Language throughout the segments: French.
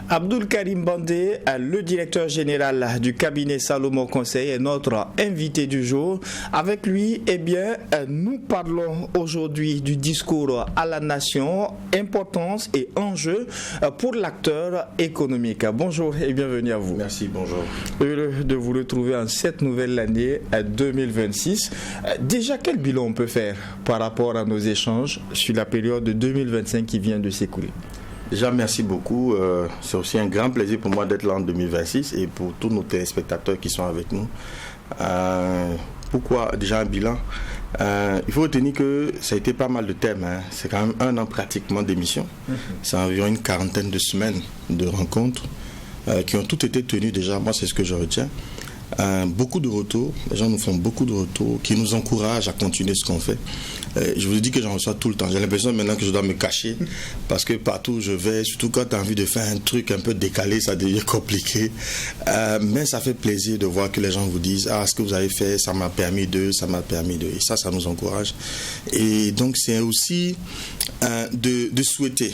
Abdoul Karim Bandé, le directeur général du cabinet Salomon Conseil, est notre invité du jour. Avec lui, nous parlons aujourd'hui du discours à la nation, importance et enjeux pour l'acteur économique. Bonjour et bienvenue à vous. Merci, bonjour. Heureux de vous retrouver en cette nouvelle année 2026. Déjà, quel bilan on peut faire par rapport à nos échanges sur la période de 2025 qui vient de s'écouler? Déjà, merci beaucoup. C'est aussi un grand plaisir pour moi d'être là en 2026 et pour tous nos téléspectateurs qui sont avec nous. Pourquoi déjà un bilan? Il faut retenir que ça a été pas mal de thèmes. C'est quand même 1 an pratiquement d'émission. C'est environ une 40aine de semaines de rencontres qui ont toutes été tenues déjà. Moi, c'est ce que je retiens. Beaucoup de retours, les gens nous font beaucoup de retours qui nous encouragent à continuer ce qu'on fait. Je vous dis que j'en reçois tout le temps. J'ai l'impression maintenant que je dois me cacher parce que partout où je vais, surtout quand tu as envie de faire un truc un peu décalé, ça devient compliqué. Mais ça fait plaisir de voir que les gens vous disent ce que vous avez fait, ça m'a permis de. Et ça nous encourage. Et donc c'est aussi de souhaiter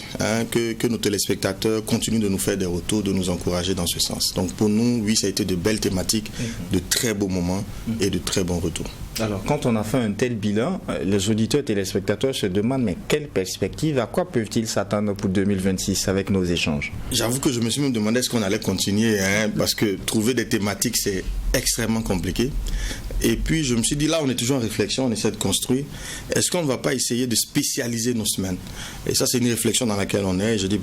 que nos téléspectateurs continuent de nous faire des retours, de nous encourager dans ce sens. Donc pour nous, oui, ça a été de belles thématiques, de très beaux moments et de très bons retours. Alors, quand on a fait un tel bilan, les auditeurs et téléspectateurs se demandent mais quelle perspective, à quoi peuvent-ils s'attendre pour 2026 avec nos échanges? J'avoue que je me suis même demandé est-ce qu'on allait continuer, parce que trouver des thématiques, c'est extrêmement compliqué. Et puis, je me suis dit, là, on est toujours en réflexion, on essaie de construire. Est-ce qu'on ne va pas essayer de spécialiser nos semaines? Et ça, c'est une réflexion dans laquelle on est. Et je dis,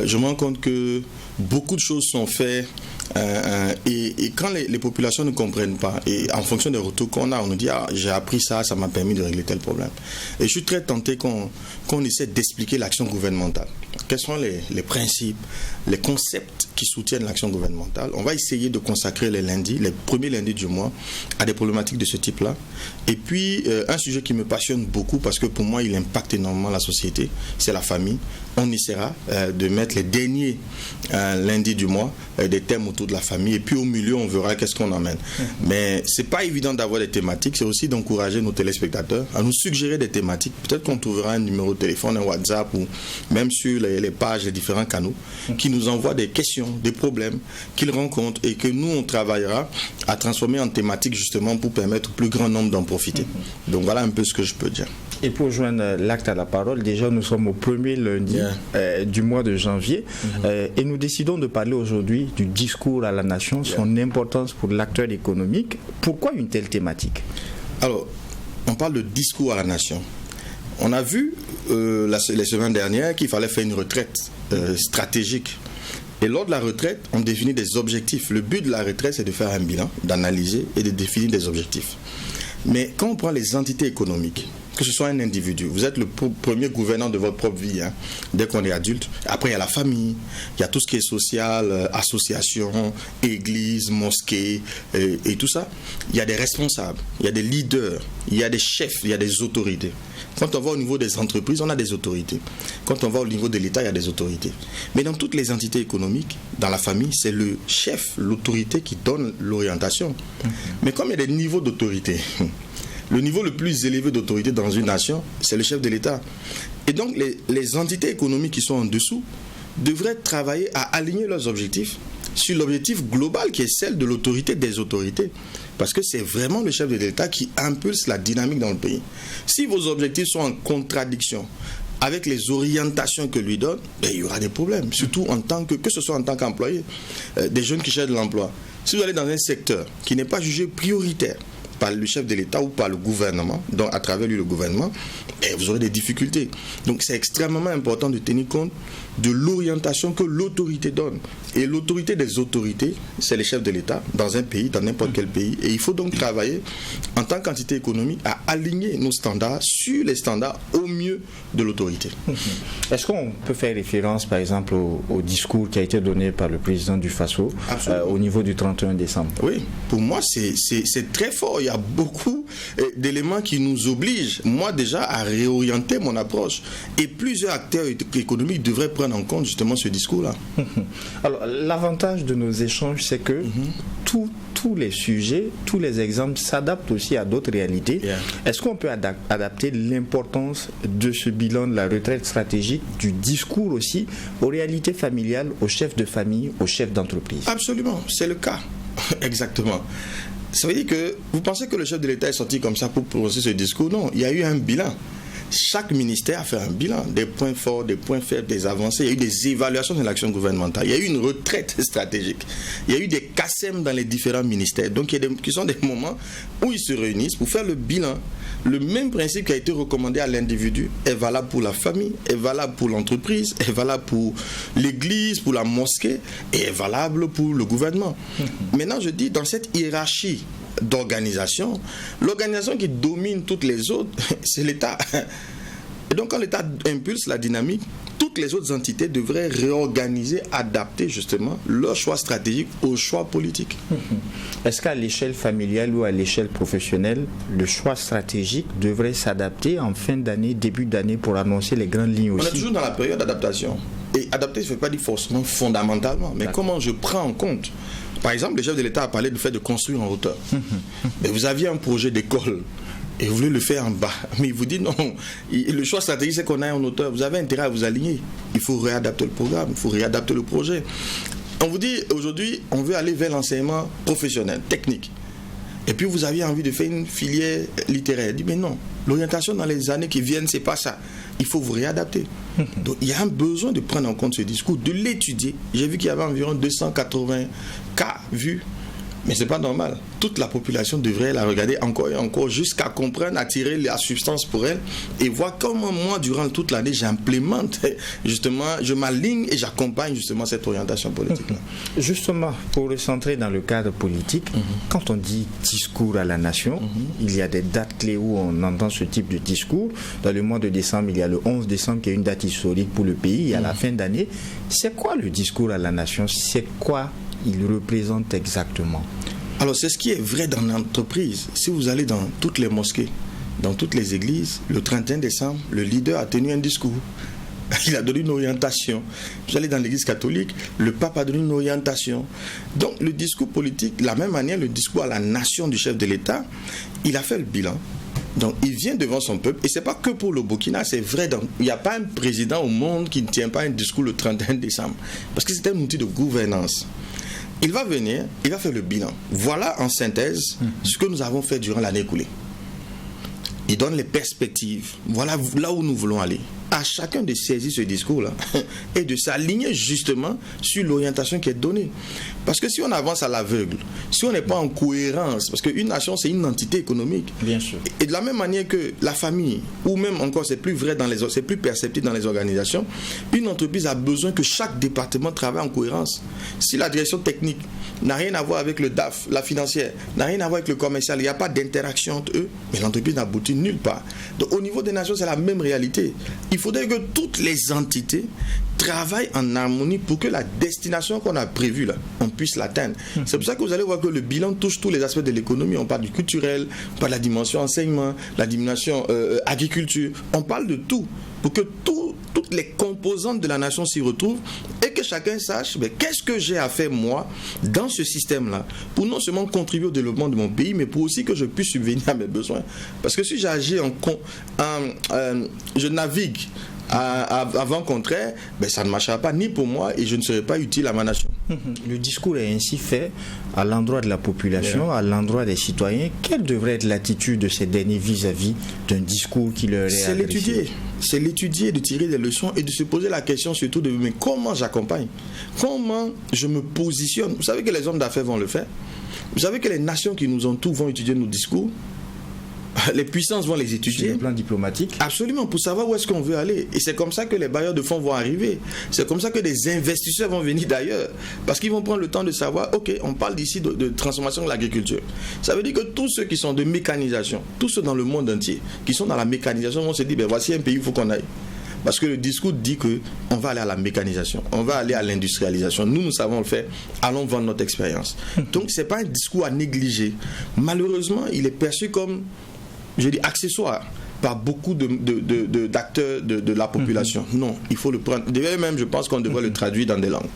je me rends compte que beaucoup de choses sont faites. Et quand les populations ne comprennent pas, et en fonction des retours qu'on a, on nous dit j'ai appris ça m'a permis de régler tel problème. Et je suis très tenté qu'on essaie d'expliquer l'action gouvernementale. Quels sont les principes, les concepts qui soutiennent l'action gouvernementale? On va essayer de consacrer les premiers lundis du mois, à des problématiques de ce type-là. Et puis, un sujet qui me passionne beaucoup, parce que pour moi, il impacte énormément la société, c'est la famille. On essaiera de mettre les derniers lundis du mois, des thèmes autour de la famille. Et puis, au milieu, on verra qu'est-ce qu'on emmène. Mais c'est pas évident d'avoir des thématiques. C'est aussi d'encourager nos téléspectateurs à nous suggérer des thématiques. Peut-être qu'on trouvera un numéro de téléphone, un WhatsApp, ou même sur les pages, les différents canaux, qui nous envoient des questions, des problèmes qu'ils rencontrent et que nous, on travaillera à transformer en thématiques justement pour permettre au plus grand nombre d'en profiter. Donc voilà un peu ce que je peux dire. Et pour joindre l'acte à la parole, déjà nous sommes au premier lundi du mois de janvier et nous décidons de parler aujourd'hui du discours à la nation, son importance pour l'acteur économique. Pourquoi une telle thématique? Alors, on parle de discours à la nation. On a vu les semaines dernières qu'il fallait faire une retraite stratégique. Et lors de la retraite, on définit des objectifs. Le but de la retraite, c'est de faire un bilan, d'analyser et de définir des objectifs. Mais quand on prend les entités économiques, que ce soit un individu, vous êtes le premier gouvernant de votre propre vie, dès qu'on est adulte. Après, il y a la famille, il y a tout ce qui est social, association, église, mosquée et tout ça. Il y a des responsables, il y a des leaders, il y a des chefs, il y a des autorités. Quand on va au niveau des entreprises, on a des autorités. Quand on va au niveau de l'État, il y a des autorités. Mais dans toutes les entités économiques, dans la famille, c'est le chef, l'autorité qui donne l'orientation. Mais comme il y a des niveaux d'autorité, le niveau le plus élevé d'autorité dans une nation, c'est le chef de l'État. Et donc, les entités économiques qui sont en dessous devraient travailler à aligner leurs objectifs sur l'objectif global qui est celle de l'autorité des autorités. Parce que c'est vraiment le chef de l'État qui impulse la dynamique dans le pays. Si vos objectifs sont en contradiction avec les orientations que lui donne, il y aura des problèmes. Surtout que ce soit en tant qu'employé, des jeunes qui cherchent de l'emploi. Si vous allez dans un secteur qui n'est pas jugé prioritaire par le chef de l'État ou par le gouvernement, donc à travers lui le gouvernement, vous aurez des difficultés. Donc c'est extrêmement important de tenir compte de l'orientation que l'autorité donne. Et l'autorité des autorités, c'est les chefs de l'État dans un pays, dans n'importe quel pays. Et il faut donc travailler en tant qu'entité économique à aligner nos standards sur les standards au mieux de l'autorité. Est-ce qu'on peut faire référence par exemple au discours qui a été donné par le président du Faso au niveau du 31 décembre? Oui, pour moi c'est très fort. Il y a beaucoup d'éléments qui nous obligent, moi déjà, à réorienter mon approche. Et plusieurs acteurs économiques devraient prendre prendre en compte justement ce discours-là. Alors, l'avantage de nos échanges, c'est que tous les sujets, tous les exemples s'adaptent aussi à d'autres réalités. Est-ce qu'on peut adapter l'importance de ce bilan de la retraite stratégique, du discours aussi, aux réalités familiales, aux chefs de famille, aux chefs d'entreprise? Absolument, c'est le cas. Exactement. Ça veut dire que vous pensez que le chef de l'État est sorti comme ça pour prononcer ce discours? Non, il y a eu un bilan. Chaque ministère a fait un bilan, des points forts, des points faibles, des avancées. Il y a eu des évaluations de l'action gouvernementale. Il y a eu une retraite stratégique. Il y a eu des CACEM dans les différents ministères. Donc, qui sont des moments où ils se réunissent pour faire le bilan. Le même principe qui a été recommandé à l'individu est valable pour la famille, est valable pour l'entreprise, est valable pour l'église, pour la mosquée et est valable pour le gouvernement. Maintenant, je dis, dans cette hiérarchie d'organisation, l'organisation qui domine toutes les autres, c'est l'État. Et donc, quand l'État impulse la dynamique, toutes les autres entités devraient réorganiser, adapter justement leur choix stratégique aux choix politiques. Est-ce qu'à l'échelle familiale ou à l'échelle professionnelle, le choix stratégique devrait s'adapter en fin d'année, début d'année pour annoncer les grandes lignes aussi? On est toujours dans la période d'adaptation. Et adapter, ça ne veut pas dire forcément fondamentalement, mais comment je prends en compte. Par exemple, le chef de l'État a parlé du fait de construire en hauteur. Mais vous aviez un projet d'école et vous voulez le faire en bas. Mais il vous dit non, le choix stratégique c'est qu'on aille en hauteur. Vous avez intérêt à vous aligner. Il faut réadapter le programme, il faut réadapter le projet. On vous dit aujourd'hui, on veut aller vers l'enseignement professionnel, technique. Et puis vous aviez envie de faire une filière littéraire. Il dit mais non, l'orientation dans les années qui viennent, c'est pas ça. Il faut vous réadapter. Donc il y a un besoin de prendre en compte ce discours, de l'étudier. J'ai vu qu'il y avait environ 280 cas vus. Mais ce n'est pas normal. Toute la population devrait la regarder encore et encore jusqu'à comprendre, attirer la substance pour elle et voir comment moi, durant toute l'année, j'implémente justement, je m'aligne et j'accompagne justement cette orientation politique-là. Justement, pour recentrer dans le cadre politique, quand on dit discours à la nation, il y a des dates clés où on entend ce type de discours. Dans le mois de décembre, il y a le 11 décembre qui est une date historique pour le pays et à la fin d'année. C'est quoi le discours à la nation? C'est quoi il représente exactement? Alors c'est ce qui est vrai dans l'entreprise. Si vous allez dans toutes les mosquées, dans toutes les églises, le 31 décembre, le leader a tenu un discours. Il a donné une orientation. Vous allez dans l'église catholique, le pape a donné une orientation. Donc le discours politique, de la même manière, le discours à la nation du chef de l'État, il a fait le bilan. Donc il vient devant son peuple, et ce n'est pas que pour le Burkina, c'est vrai, il n'y a pas un président au monde qui ne tient pas un discours le 31 décembre, parce que c'est un outil de gouvernance. Il va venir, il va faire le bilan. Voilà en synthèse ce que nous avons fait durant l'année écoulée. Il donne les perspectives. Voilà là où nous voulons aller. À chacun de saisir ce discours-là et de s'aligner justement sur l'orientation qui est donnée. Parce que si on avance à l'aveugle, si on n'est pas en cohérence, parce qu'une nation, c'est une entité économique. Bien sûr. Et de la même manière que la famille, ou même encore, c'est plus vrai c'est plus perceptible dans les organisations, une entreprise a besoin que chaque département travaille en cohérence. Si la direction technique n'a rien à voir avec le DAF, la financière, n'a rien à voir avec le commercial, il n'y a pas d'interaction entre eux, mais l'entreprise n'aboutit nulle part. Donc au niveau des nations, c'est la même réalité. Il faudrait que toutes les entités travaillent en harmonie pour que la destination qu'on a prévue là, on puisse l'atteindre. C'est pour ça que vous allez voir que le bilan touche tous les aspects de l'économie. On parle du culturel, on parle de la dimension enseignement, la dimension agriculture. On parle de tout pour que toutes les composantes de la nation s'y retrouvent et que chacun sache qu'est-ce que j'ai à faire moi dans ce système-là pour non seulement contribuer au développement de mon pays, mais pour aussi que je puisse subvenir à mes besoins. Parce que si j'agis je navigue à vent contraire, ça ne marchera pas ni pour moi et je ne serai pas utile à ma nation. Le discours est ainsi fait à l'endroit de la population, à l'endroit des citoyens. Quelle devrait être l'attitude de ces derniers vis-à-vis d'un discours qui leur est adressé? C'est l'étudier, de tirer des leçons et de se poser la question surtout de mais comment j'accompagne, comment je me positionne. Vous savez que les hommes d'affaires vont le faire. Vous savez que les nations qui nous entourent vont étudier nos discours. Les puissances vont les étudier. Sur le plan diplomatique. Absolument, pour savoir où est-ce qu'on veut aller. Et c'est comme ça que les bailleurs de fonds vont arriver. C'est comme ça que des investisseurs vont venir d'ailleurs. Parce qu'ils vont prendre le temps de savoir, ok, on parle d'ici de transformation de l'agriculture. Ça veut dire que tous ceux qui sont de mécanisation, tous ceux dans le monde entier, qui sont dans la mécanisation, vont se dire, voici un pays où il faut qu'on aille. Parce que le discours dit qu'on va aller à la mécanisation, on va aller à l'industrialisation. Nous savons le faire, allons vendre notre expérience. Donc ce n'est pas un discours à négliger. Malheureusement, il est perçu comme, je dis, accessoire. par beaucoup d'acteurs de la population. Non, il faut le prendre. D'ailleurs, même, je pense qu'on devrait le traduire dans des langues.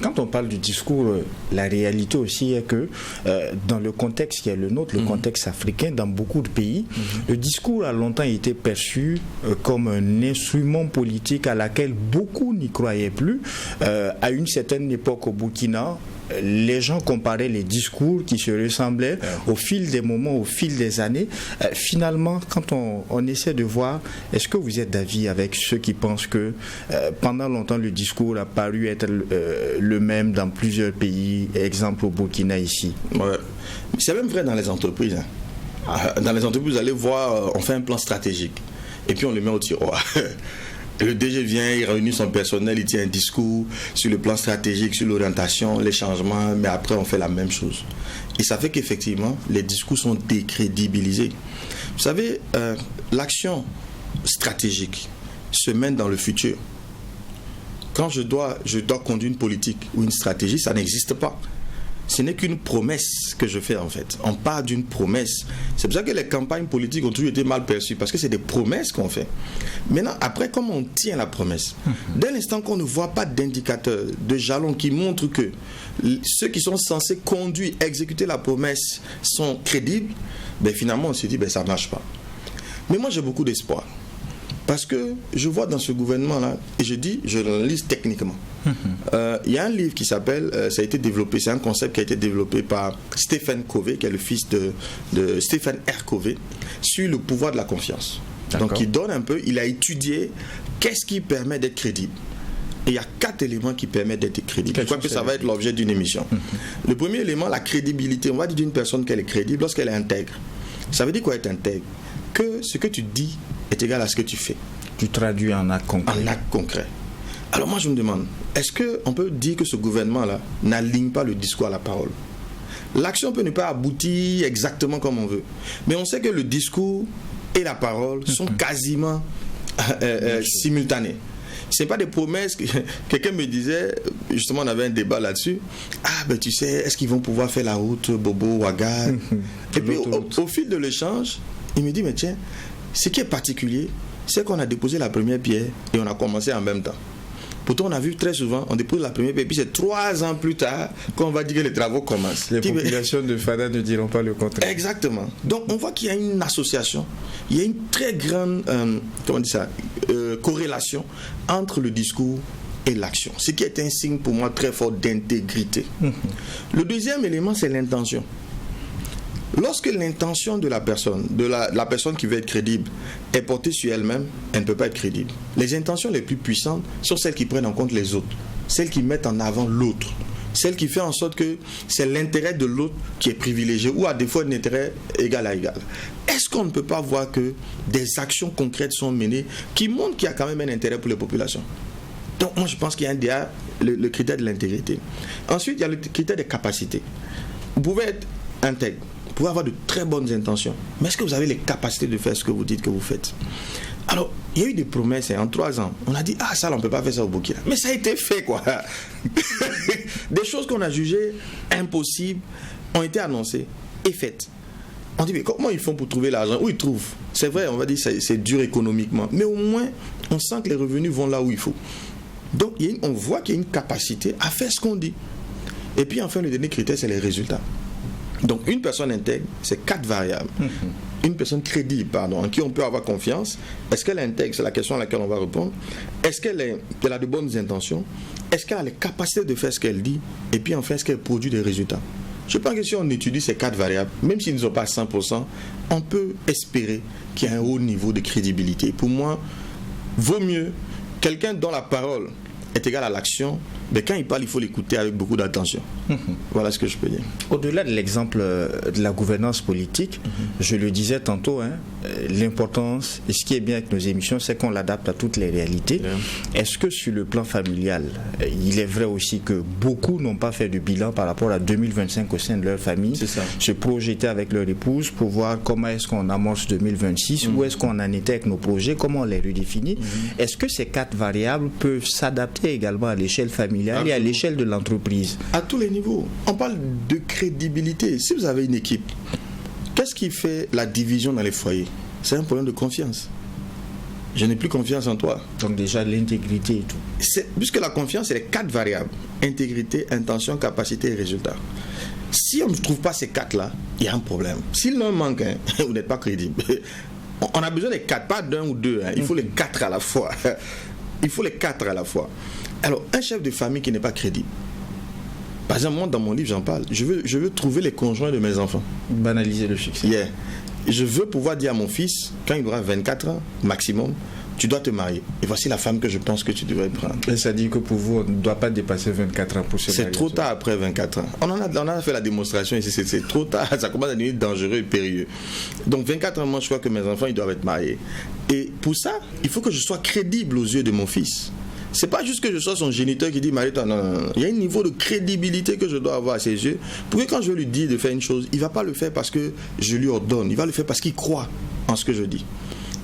Quand on parle du discours, la réalité aussi est que dans le contexte qui est le nôtre, le contexte africain, dans beaucoup de pays, le discours a longtemps été perçu comme un instrument politique à laquelle beaucoup n'y croyaient plus. À une certaine époque au Burkina, les gens comparaient les discours qui se ressemblaient au fil des moments, au fil des années. Finalement, quand on essaie de voir, est-ce que vous êtes d'avis avec ceux qui pensent que pendant longtemps le discours a paru être le même dans plusieurs pays, exemple au Burkina ici? Ouais. C'est même vrai dans les entreprises. Dans les entreprises, vous allez voir, on fait un plan stratégique et puis on le met au tiroir. Le DG vient, il réunit son personnel, il tient un discours sur le plan stratégique, sur l'orientation, les changements, mais après on fait la même chose. Et ça fait qu'effectivement, les discours sont décrédibilisés. Vous savez, l'action stratégique se mène dans le futur. Quand je dois conduire une politique ou une stratégie, ça n'existe pas. Ce n'est qu'une promesse que je fais en fait. On part d'une promesse. C'est pour ça que les campagnes politiques ont toujours été mal perçues, parce que c'est des promesses qu'on fait. Maintenant, après, comment on tient la promesse? Dès l'instant qu'on ne voit pas d'indicateurs, de jalons qui montrent que ceux qui sont censés conduire, exécuter la promesse sont crédibles, ben finalement on se dit, ben ça ne marche pas. Mais moi j'ai beaucoup d'espoir. Parce que je vois dans ce gouvernement-là, et je l'analyse techniquement. Il y a un livre qui s'appelle, ça a été développé, c'est un concept qui a été développé par Stephen Covey, qui est le fils de Stephen R. Covey, sur le pouvoir de la confiance. D'accord. Donc il a étudié qu'est-ce qui permet d'être crédible. Et il y a 4 éléments qui permettent d'être crédible. Je crois que ça va être l'objet d'une émission. Le premier élément, la crédibilité. On va dire d'une personne qu'elle est crédible lorsqu'elle est intègre. Ça veut dire quoi être intègre? Que ce que tu dis est égal à ce que tu fais. Tu traduis en acte concret. En acte concret. Alors moi je me demande, est-ce qu'on peut dire que ce gouvernement-là n'aligne pas le discours à la parole? L'action peut ne pas aboutir exactement comme on veut. Mais on sait que le discours et la parole sont quasiment simultanés. Ce n'est pas des promesses. Quelqu'un me disait, justement on avait un débat là-dessus, ah ben tu sais, est-ce qu'ils vont pouvoir faire la route Bobo-Ouaga? Et puis au fil de l'échange, il me dit, mais tiens, ce qui est particulier, c'est qu'on a déposé la première pierre et on a commencé en même temps. Pourtant, on a vu très souvent, on dépose la première pierre, puis c'est 3 ans plus tard qu'on va dire que les travaux commencent. Les populations de Fada ne diront pas le contraire. Exactement. Donc, on voit qu'il y a une association, il y a une très grande corrélation entre le discours et l'action. Ce qui est un signe pour moi très fort d'intégrité. Le deuxième élément, c'est l'intention. Lorsque l'intention de la personne, la personne qui veut être crédible, est portée sur elle-même, elle ne peut pas être crédible. Les intentions les plus puissantes sont celles qui prennent en compte les autres, celles qui mettent en avant l'autre, celles qui font en sorte que c'est l'intérêt de l'autre qui est privilégié, ou à défaut un intérêt égal à égal. Est-ce qu'on ne peut pas voir que des actions concrètes sont menées qui montrent qu'il y a quand même un intérêt pour les populations? Donc moi je pense qu'il y a le critère de l'intégrité. Ensuite, il y a le critère des capacités. Vous pouvez être intègre, vous pouvez avoir de très bonnes intentions, mais est-ce que vous avez les capacités de faire ce que vous dites que vous faites? Alors, il y a eu des promesses, en 3 ans, on a dit, ah ça, on ne peut pas faire ça au Burkina. Mais ça a été fait, quoi. Des choses qu'on a jugées impossibles ont été annoncées et faites. On dit, mais comment ils font pour trouver l'argent? Où ils trouvent? C'est vrai, on va dire c'est dur économiquement, mais au moins, on sent que les revenus vont là où il faut. Donc, on voit qu'il y a une capacité à faire ce qu'on dit. Et puis, enfin, le dernier critère, c'est les résultats. Donc, une personne intègre, c'est 4 variables. Une personne crédible, en qui on peut avoir confiance. Est-ce qu'elle est intègre? C'est la question à laquelle on va répondre. Est-ce qu'elle a de bonnes intentions? Est-ce qu'elle a les capacités de faire ce qu'elle dit? Et puis, enfin, est-ce qu'elle produit des résultats? Je pense que si on étudie ces 4 variables, même s'ils ne sont pas 100%, on peut espérer qu'il y a un haut niveau de crédibilité. Pour moi, vaut mieux quelqu'un dont la parole est égale à l'action, mais quand il parle, il faut l'écouter avec beaucoup d'attention. Voilà ce que je peux dire. Au-delà de l'exemple de la gouvernance politique, je le disais tantôt, l'importance, et ce qui est bien avec nos émissions, c'est qu'on l'adapte à toutes les réalités. Est-ce que sur le plan familial, il est vrai aussi que beaucoup n'ont pas fait de bilan par rapport à 2025 au sein de leur famille, se projeter avec leur épouse pour voir comment est-ce qu'on amorce 2026, où est-ce qu'on en était avec nos projets, comment on les redéfinit. Est-ce que ces 4 variables peuvent s'adapter également à l'échelle familiale et à l'échelle de l'entreprise? À tous les niveaux. On parle de crédibilité. Si vous avez une équipe, qu'est-ce qui fait la division dans les foyers? c'est un problème de confiance. Je n'ai plus confiance en toi. Donc déjà l'intégrité et tout. Puisque la confiance, c'est les 4 variables. Intégrité, intention, capacité et résultat. Si on ne trouve pas ces 4-là, il y a un problème. S'il en manque, vous n'êtes pas crédible. On a besoin des 4, pas d'un ou deux. Il faut les 4 à la fois. Il faut les 4 à la fois. Alors, un chef de famille qui n'est pas crédible. Par exemple, moi, dans mon livre, j'en parle. Je veux trouver les conjoints de mes enfants. Banaliser le succès. Yeah. Je veux pouvoir dire à mon fils, quand il aura 24 ans maximum, tu dois te marier. Et voici la femme que je pense que tu devrais prendre. Et ça dit que pour vous, on ne doit pas dépasser 24 ans pour se marier. C'est trop tard après 24 ans. On a fait la démonstration ici, c'est trop tard. Ça commence à devenir dangereux et périlleux. Donc 24 ans, moi je crois que mes enfants, ils doivent être mariés. Et pour ça, il faut que je sois crédible aux yeux de mon fils. C'est pas juste que je sois son géniteur qui dit marie-toi, non. Il y a un niveau de crédibilité que je dois avoir à ses yeux pour que quand je lui dis de faire une chose, il va pas le faire parce que je lui ordonne, il va le faire parce qu'il croit en ce que je dis.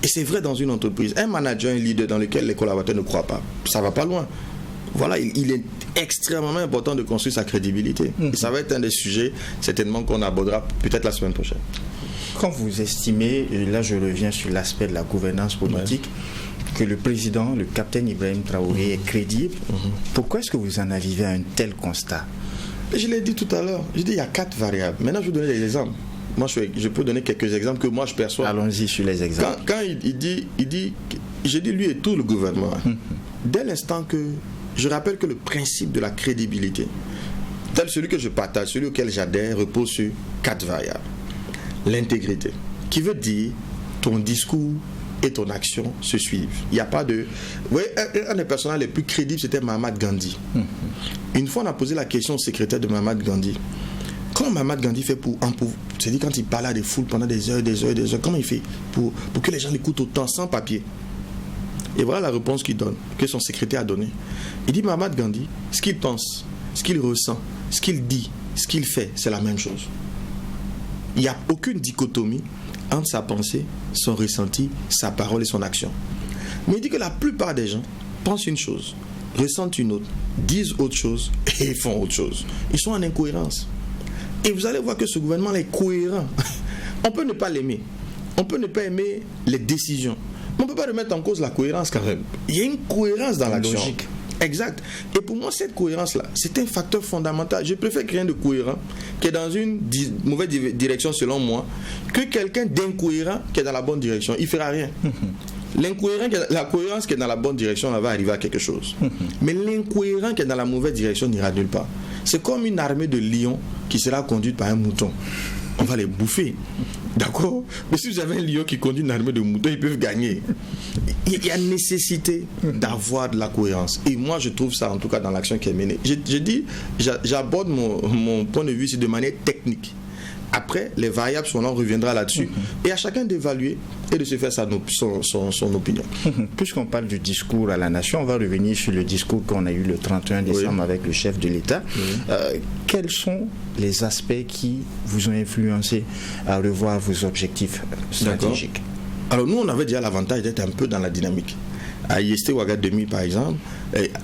Et c'est vrai dans une entreprise, un manager, un leader dans lequel les collaborateurs ne croient pas, ça va pas loin. Voilà, il est extrêmement important de construire sa crédibilité. Et ça va être un des sujets certainement qu'on abordera peut-être la semaine prochaine. Quand vous estimez, et là je reviens sur l'aspect de la gouvernance politique, que le président, le capitaine Ibrahim Traoré est crédible, pourquoi est-ce que vous en arrivez à un tel constat? Je l'ai dit tout à l'heure, j'ai dit il y a 4 variables. Maintenant je vais vous donner des exemples. Moi je peux donner quelques exemples que moi je perçois. Allons-y sur les exemples. Quand il dit, j'ai dit lui et tout le gouvernement, dès l'instant que, je rappelle que le principe de la crédibilité, tel celui que je partage, celui auquel j'adhère, repose sur 4 variables. L'intégrité, qui veut dire ton discours et ton action se suivent. Il n'y a pas de... Vous voyez, un des personnages les plus crédibles, c'était Mahatma Gandhi. Une fois, on a posé la question au secrétaire de Mahatma Gandhi. Comment Mahatma Gandhi fait pour... C'est-à-dire quand il parle à des foules pendant des heures, comment il fait pour que les gens l'écoutent autant, sans papier? Et voilà la réponse qu'il donne, que son secrétaire a donnée. Il dit Mahatma Gandhi, ce qu'il pense, ce qu'il ressent, ce qu'il dit, ce qu'il fait, c'est la même chose. Il n'y a aucune dichotomie entre sa pensée, son ressenti, sa parole et son action. Mais il dit que la plupart des gens pensent une chose, ressentent une autre, disent autre chose et font autre chose. Ils sont en incohérence. Et vous allez voir que ce gouvernement est cohérent. On peut ne pas l'aimer. On peut ne pas aimer les décisions. Mais on ne peut pas remettre en cause la cohérence quand même. Il y a une cohérence dans l'action. Logique. Exact. Et pour moi, cette cohérence-là, c'est un facteur fondamental. Je préfère quelqu'un de cohérent qui est dans une mauvaise direction selon moi que quelqu'un d'incohérent qui est dans la bonne direction. Il ne fera rien. La cohérence qui est dans la bonne direction, elle va arriver à quelque chose. Mais l'incohérent qui est dans la mauvaise direction n'ira nulle part. C'est comme une armée de lions qui sera conduite par un mouton. On va les bouffer. D'accord? Mais si vous avez un lion qui conduit une armée de moutons, ils peuvent gagner. Il y a nécessité d'avoir de la cohérence. Et moi, je trouve ça, en tout cas, dans l'action qui est menée. J'aborde mon point de vue de manière technique. Après, les variables sont là, on reviendra là-dessus. Et à chacun d'évaluer et de se faire son opinion. Puisqu'on parle du discours à la nation, on va revenir sur le discours qu'on a eu le 31 décembre avec le chef de l'État. Quels sont les aspects qui vous ont influencé à revoir vos objectifs stratégiques? Alors nous, on avait déjà l'avantage d'être un peu dans la dynamique. À IST Ouaga 2000 par exemple,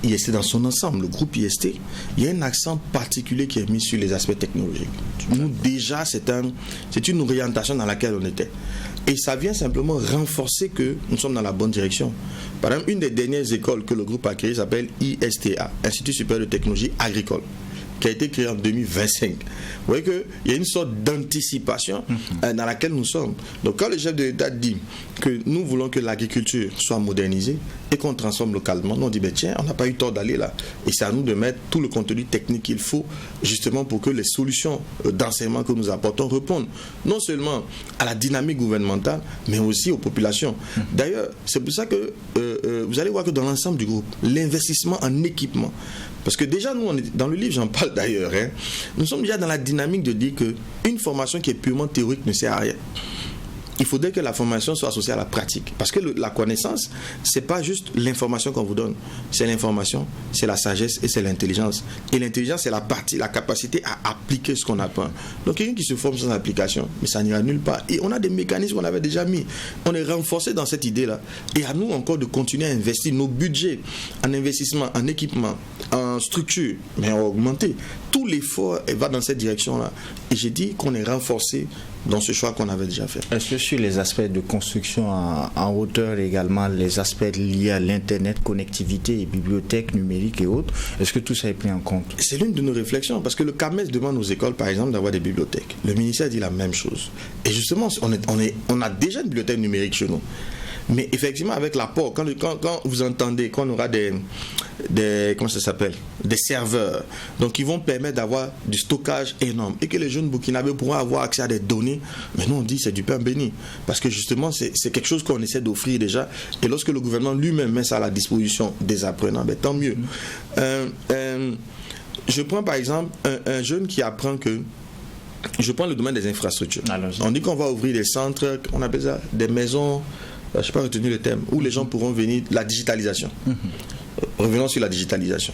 IST dans son ensemble, le groupe IST, il y a un accent particulier qui est mis sur les aspects technologiques. Nous déjà, c'est une orientation dans laquelle on était. Et ça vient simplement renforcer que nous sommes dans la bonne direction. Par exemple, une des dernières écoles que le groupe a créées s'appelle ISTA, Institut supérieur de technologie agricole, qui a été créé en 2025. Vous voyez qu'il y a une sorte d'anticipation dans laquelle nous sommes. Donc quand le chef de l'État dit que nous voulons que l'agriculture soit modernisée et qu'on transforme localement, nous on dit tiens, on n'a pas eu tort d'aller là. Et c'est à nous de mettre tout le contenu technique qu'il faut justement pour que les solutions d'enseignement que nous apportons répondent non seulement à la dynamique gouvernementale, mais aussi aux populations. D'ailleurs, c'est pour ça que vous allez voir que dans l'ensemble du groupe, l'investissement en équipement, parce que déjà, nous, dans le livre, j'en parle d'ailleurs, nous sommes déjà dans la dynamique de dire qu'une formation qui est purement théorique ne sert à rien. Il faudrait que la formation soit associée à la pratique. Parce que la connaissance, ce n'est pas juste l'information qu'on vous donne. C'est l'information, c'est la sagesse et c'est l'intelligence. Et l'intelligence, c'est la capacité à appliquer ce qu'on apprend. Donc, quelqu'un qui se forme sans application, mais ça n'ira nulle part. Et on a des mécanismes qu'on avait déjà mis. On est renforcé dans cette idée-là. Et à nous encore de continuer à investir nos budgets en investissement, en équipement, en structure, mais à augmenter. tout l'effort va dans cette direction-là. Et j'ai dit qu'on est renforcé dans ce choix qu'on avait déjà fait. Est-ce que sur les aspects de construction en hauteur également, les aspects liés à l'Internet, connectivité et bibliothèques numériques et autres, est-ce que tout ça est pris en compte? C'est l'une de nos réflexions, parce que le CAMES demande aux écoles, par exemple, d'avoir des bibliothèques. Le ministère dit la même chose. Et justement, on a déjà une bibliothèque numérique chez nous. Mais effectivement, avec l'apport, quand vous entendez qu'on aura des comment ça s'appelle, des serveurs, donc ils vont permettre d'avoir du stockage énorme et que les jeunes burkinabés pourront avoir accès à des données, mais nous on dit c'est du pain béni, parce que justement c'est quelque chose qu'on essaie d'offrir déjà, et lorsque le gouvernement lui-même met ça à la disposition des apprenants, ben, tant mieux. Je prends par exemple un jeune qui apprend que, je prends le domaine des infrastructures. On dit qu'on va ouvrir des centres, on appelle ça des maisons, je n'ai pas retenu le terme, où les gens pourront venir, la digitalisation. Revenons sur la digitalisation.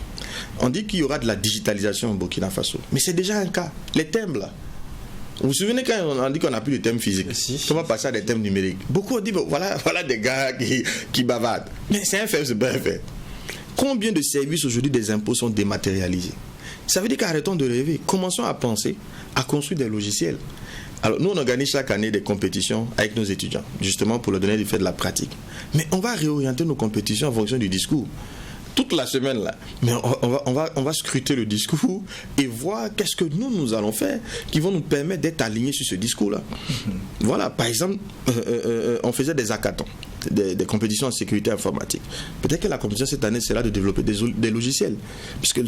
On dit qu'il y aura de la digitalisation au Burkina Faso, mais c'est déjà un cas. Les thèmes là, vous vous souvenez quand on dit qu'on n'a plus de thèmes physiques, comment passer à des thèmes numériques? Beaucoup ont dit bon, voilà des gars qui bavardent, mais c'est un fait, c'est pas un fait. Combien de services aujourd'hui des impôts sont dématérialisés? Ça veut dire qu'arrêtons de rêver, commençons à penser à construire des logiciels. Alors nous on organise chaque année des compétitions avec nos étudiants, justement pour leur donner du fait de la pratique. Mais on va réorienter nos compétitions en fonction du discours. Toute la semaine là, mais on va scruter le discours et voir qu'est-ce que nous allons faire qui vont nous permettre d'être alignés sur ce discours là. Voilà, par exemple, on faisait des hackathons, des compétitions en sécurité informatique. Peut-être que la compétition cette année c'est là de développer des logiciels, puisque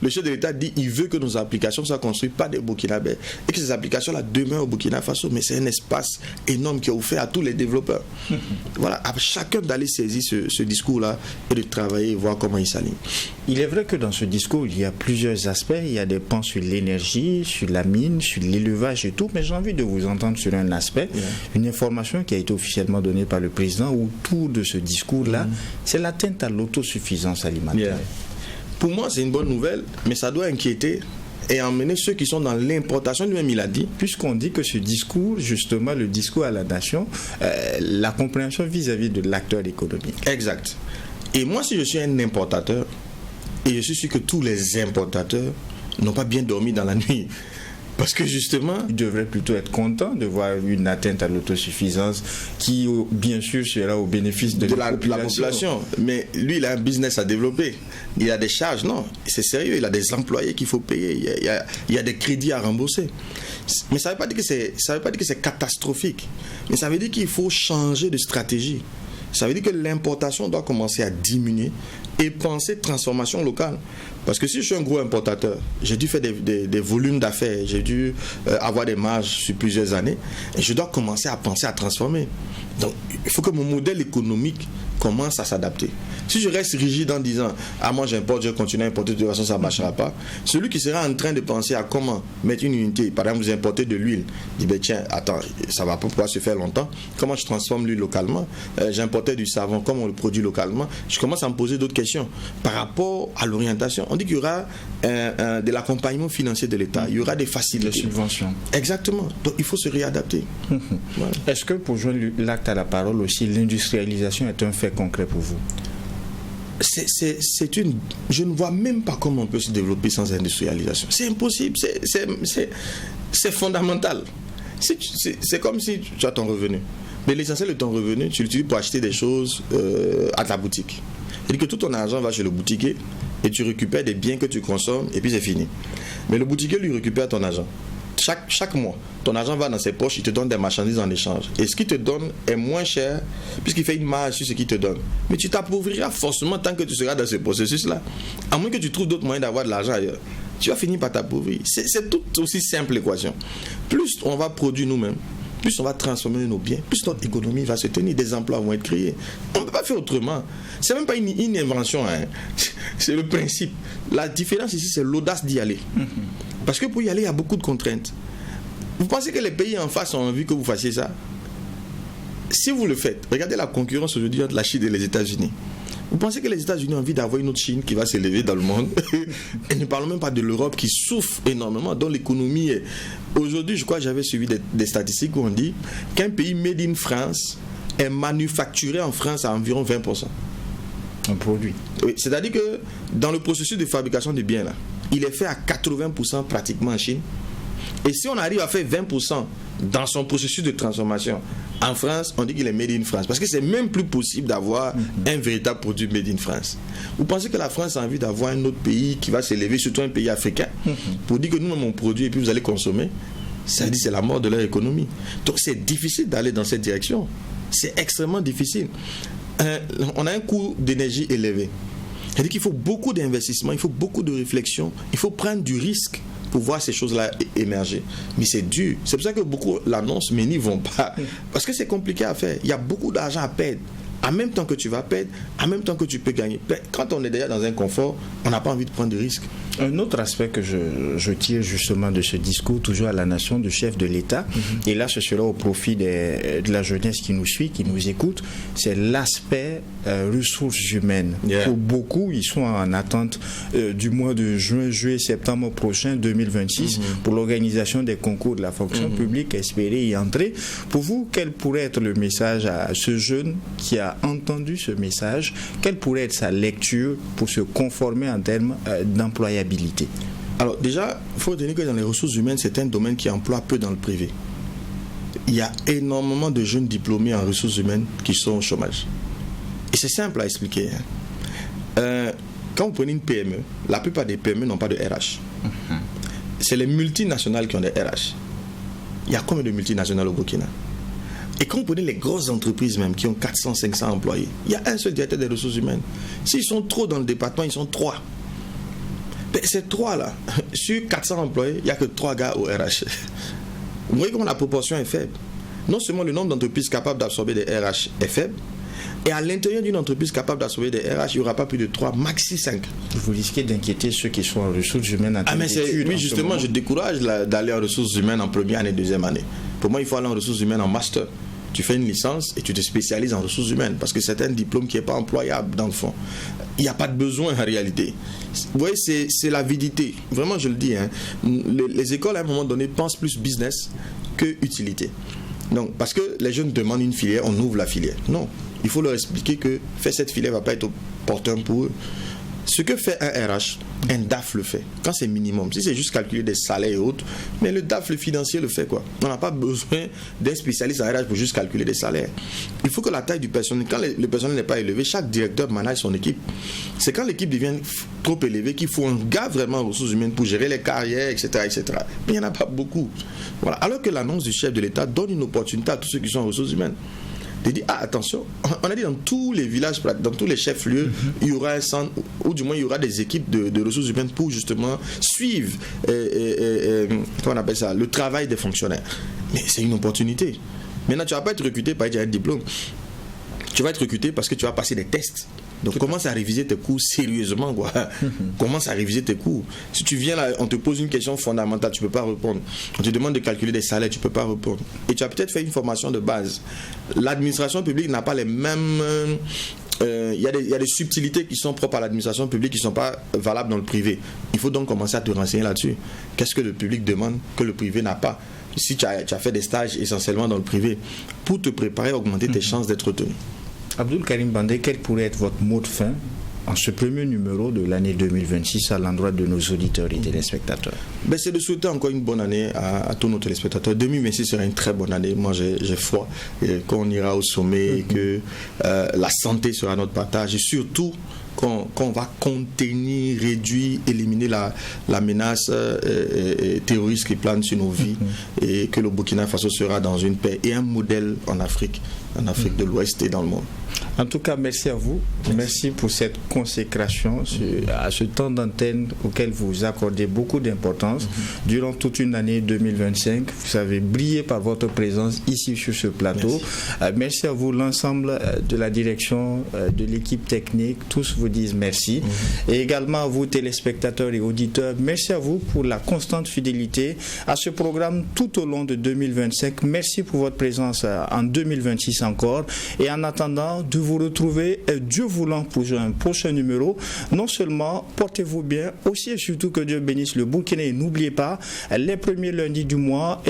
le chef de l'État dit il veut que nos applications soient construites par des Burkinabés et que ces applications là demeurent au Burkina Faso, mais c'est un espace énorme qui est offert à tous les développeurs. Voilà, à chacun d'aller saisir ce discours là et de travailler et voir comment il s'aligne. Il est vrai que dans ce discours il y a plusieurs aspects, il y a des pans sur l'énergie, sur la mine, sur l'élevage et tout, mais j'ai envie de vous entendre sur un aspect, une information qui a été officiellement donnée par le président autour de ce discours-là, c'est l'atteinte à l'autosuffisance alimentaire. Pour moi, c'est une bonne nouvelle, mais ça doit inquiéter et emmener ceux qui sont dans l'importation, lui-même il a dit. Puisqu'on dit que ce discours, justement, le discours à la nation, la compréhension vis-à-vis de l'acteur économique. Exact. Et moi, si je suis un importateur, et je suis sûr que tous les importateurs n'ont pas bien dormi dans la nuit, parce que justement, il devrait plutôt être content de voir une atteinte à l'autosuffisance qui, bien sûr, sera au bénéfice de la population. Mais lui, il a un business à développer. Il a des charges, non, c'est sérieux. Il a des employés qu'il faut payer. Il y a des crédits à rembourser. Mais ça ne veut pas dire que c'est catastrophique. Mais ça veut dire qu'il faut changer de stratégie. Ça veut dire que l'importation doit commencer à diminuer et penser transformation locale. Parce que si je suis un gros importateur, j'ai dû faire des volumes d'affaires, j'ai dû avoir des marges sur plusieurs années, et je dois commencer à penser à transformer. Donc, il faut que mon modèle économique commence à s'adapter. Si je reste rigide en disant « Ah, moi j'importe, je continue à importer, de toute façon ça ne marchera pas », celui qui sera en train de penser à comment mettre une unité, par exemple vous importez de l'huile, dit ben, « Tiens, attends, ça ne va pas pouvoir se faire longtemps, comment je transforme l'huile localement, j'importais du savon, comment on le produit localement ?» Je commence à me poser d'autres questions par rapport à l'orientation. On dit qu'il y aura de l'accompagnement financier de l'État, il y aura des facilités. Des subventions. Exactement. Donc il faut se réadapter. Voilà. Est-ce que pour joindre l'acte à la parole aussi, l'industrialisation est un fait concret pour vous? Je ne vois même pas comment on peut se développer sans industrialisation. C'est impossible, c'est fondamental. C'est comme si tu as ton revenu. Mais l'essentiel de ton revenu, tu l'utilises pour acheter des choses à ta boutique. C'est-à-dire que tout ton argent va chez le boutiquier et tu récupères des biens que tu consommes et puis c'est fini. Mais le boutiquier lui récupère ton argent. Chaque mois, ton argent va dans ses poches, il te donne des marchandises en échange. Et ce qu'il te donne est moins cher puisqu'il fait une marge sur ce qu'il te donne. Mais tu t'appauvriras forcément tant que tu seras dans ce processus-là. À moins que tu trouves d'autres moyens d'avoir de l'argent ailleurs. Tu vas finir par t'appauvrir. C'est tout aussi simple l'équation. Plus on va produire nous-mêmes, plus on va transformer nos biens, plus notre économie va se tenir, des emplois vont être créés. On ne peut pas faire autrement. C'est même pas une invention, hein. C'est le principe. La différence ici, c'est l'audace d'y aller. Parce que pour y aller, il y a beaucoup de contraintes. Vous pensez que les pays en face ont envie que vous fassiez ça? Si vous le faites, regardez la concurrence aujourd'hui entre la Chine et les États-Unis. Vous pensez que les États-Unis ont envie d'avoir une autre Chine qui va s'élever dans le monde? Et ne parlons même pas de l'Europe qui souffre énormément, dont l'économie est... Aujourd'hui, je crois que j'avais suivi des statistiques où on dit qu'un pays made in France est manufacturé en France à environ 20%. Un produit. Oui, c'est-à-dire que dans le processus de fabrication des biens, là, il est fait à 80% pratiquement en Chine. Et si on arrive à faire 20% dans son processus de transformation, en France, on dit qu'il est made in France. Parce que c'est même plus possible d'avoir un véritable produit made in France. Vous pensez que la France a envie d'avoir un autre pays qui va s'élever, surtout un pays africain, pour dire que nous, on produit et puis vous allez consommer? Ça veut dire que c'est la mort de leur économie. Donc c'est difficile d'aller dans cette direction. C'est extrêmement difficile. On a un coût d'énergie élevé. C'est-à-dire qu'il faut beaucoup d'investissement, il faut beaucoup de réflexion, il faut prendre du risque pour voir ces choses-là émerger. Mais c'est dur. C'est pour ça que beaucoup l'annoncent, mais n'y vont pas. Parce que c'est compliqué à faire. Il y a beaucoup d'argent à perdre. En même temps que tu vas perdre, en même temps que tu peux gagner. Quand on est déjà dans un confort, on n'a pas envie de prendre de risques. Un autre aspect que je tire justement de ce discours, toujours à la nation, du chef de l'État, et là ce sera au profit de la jeunesse qui nous suit, qui nous écoute, c'est l'aspect ressources humaines. Pour beaucoup, ils sont en attente du mois de juin, juillet, septembre prochain, 2026, pour l'organisation des concours de la fonction publique, espérer y entrer. Pour vous, quel pourrait être le message à ce jeune qui a entendu ce message? Quelle pourrait être sa lecture pour se conformer en termes d'employabilité? Alors déjà, il faut retenir que dans les ressources humaines, c'est un domaine qui emploie peu dans le privé. Il y a énormément de jeunes diplômés en ressources humaines qui sont au chômage. Et c'est simple à expliquer. Quand vous prenez une PME, la plupart des PME n'ont pas de RH. C'est les multinationales qui ont des RH. Il y a combien de multinationales au Burkina? Et quand vous prenez les grosses entreprises même qui ont 400, 500 employés, il y a un seul directeur des ressources humaines. S'ils sont trop dans le département, ils sont 3. Ces 3 là, sur 400 employés, il n'y a que 3 gars au RH. Vous voyez comment la proportion est faible. Non seulement le nombre d'entreprises capables d'absorber des RH est faible, et à l'intérieur d'une entreprise capable d'absorber des RH, il n'y aura pas plus de 3, maxi 5. Vous risquez d'inquiéter ceux qui sont en ressources humaines en termes d'études. Oui, justement, je décourage d'aller en ressources humaines en première année, deuxième année. Pour moi, il faut aller en ressources humaines en master. Tu fais une licence et tu te spécialises en ressources humaines parce que c'est un diplôme qui n'est pas employable dans le fond. Il n'y a pas de besoin en réalité. Vous voyez, c'est l'avidité. Vraiment, je le dis. Les écoles, à un moment donné, pensent plus business que utilité. Donc, parce que les jeunes demandent une filière, on ouvre la filière. Non, il faut leur expliquer que faire cette filière ne va pas être opportun pour eux. Ce que fait un RH, un DAF le fait. Quand c'est minimum, si c'est juste calculer des salaires et autres, mais le DAF, le financier, le fait quoi. On n'a pas besoin d'un spécialiste en RH pour juste calculer des salaires. Il faut que la taille du personnel, quand le personnel n'est pas élevé, chaque directeur manage son équipe. C'est quand l'équipe devient trop élevée qu'il faut un gars vraiment en ressources humaines pour gérer les carrières, etc. etc. Mais il n'y en a pas beaucoup. Voilà. Alors que l'annonce du chef de l'État donne une opportunité à tous ceux qui sont en ressources humaines. De dire, attention, on a dit dans tous les villages, dans tous les chefs-lieux, il y aura un centre, ou du moins il y aura des équipes de ressources humaines pour justement suivre comment on appelle ça, le travail des fonctionnaires. Mais c'est une opportunité. Maintenant, tu ne vas pas être recruté par un diplôme. Tu vas être recruté parce que tu vas passer des tests. Donc commence à réviser tes cours sérieusement, quoi. Commence à réviser tes cours. Si tu viens là, on te pose une question fondamentale, tu ne peux pas répondre. On te demande de calculer des salaires, tu ne peux pas répondre. Et tu as peut-être fait une formation de base. L'administration publique n'a pas les mêmes... Il y a des subtilités qui sont propres à l'administration publique qui ne sont pas valables dans le privé. Il faut donc commencer à te renseigner là-dessus. Qu'est-ce que le public demande que le privé n'a pas? Si tu as fait des stages essentiellement dans le privé, pour te préparer à augmenter tes chances d'être retenu. Abdoul Karim Bandeh, quel pourrait être votre mot de fin en ce premier numéro de l'année 2026 à l'endroit de nos auditeurs et téléspectateurs? C'est de souhaiter encore une bonne année à tous nos téléspectateurs. 2026 sera une très bonne année. Moi, j'ai foi qu'on ira au sommet et que la santé sera notre partage et surtout qu'on va contenir, réduire, éliminer la menace terroriste qui plane sur nos vies et que le Burkina Faso sera dans une paix et un modèle en Afrique de l'Ouest et dans le monde. En tout cas, merci à vous. Merci pour cette consécration à ce temps d'antenne auquel vous accordez beaucoup d'importance. Durant toute une année 2025, vous avez brillé par votre présence ici sur ce plateau. Merci à vous, l'ensemble de la direction, de l'équipe technique. Tous vous disent merci. Et également à vous, téléspectateurs et auditeurs, merci à vous pour la constante fidélité à ce programme tout au long de 2025. Merci pour votre présence en 2026 encore. Et en attendant de vous retrouver, Dieu voulant, pour un prochain numéro. Non seulement portez-vous bien, aussi et surtout que Dieu bénisse le Burkina. Et n'oubliez pas, les premiers lundis du mois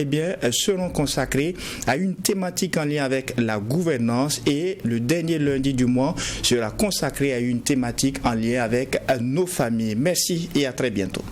seront consacrés à une thématique en lien avec la gouvernance et le dernier lundi du mois sera consacré à une thématique en lien avec nos familles. Merci et à très bientôt.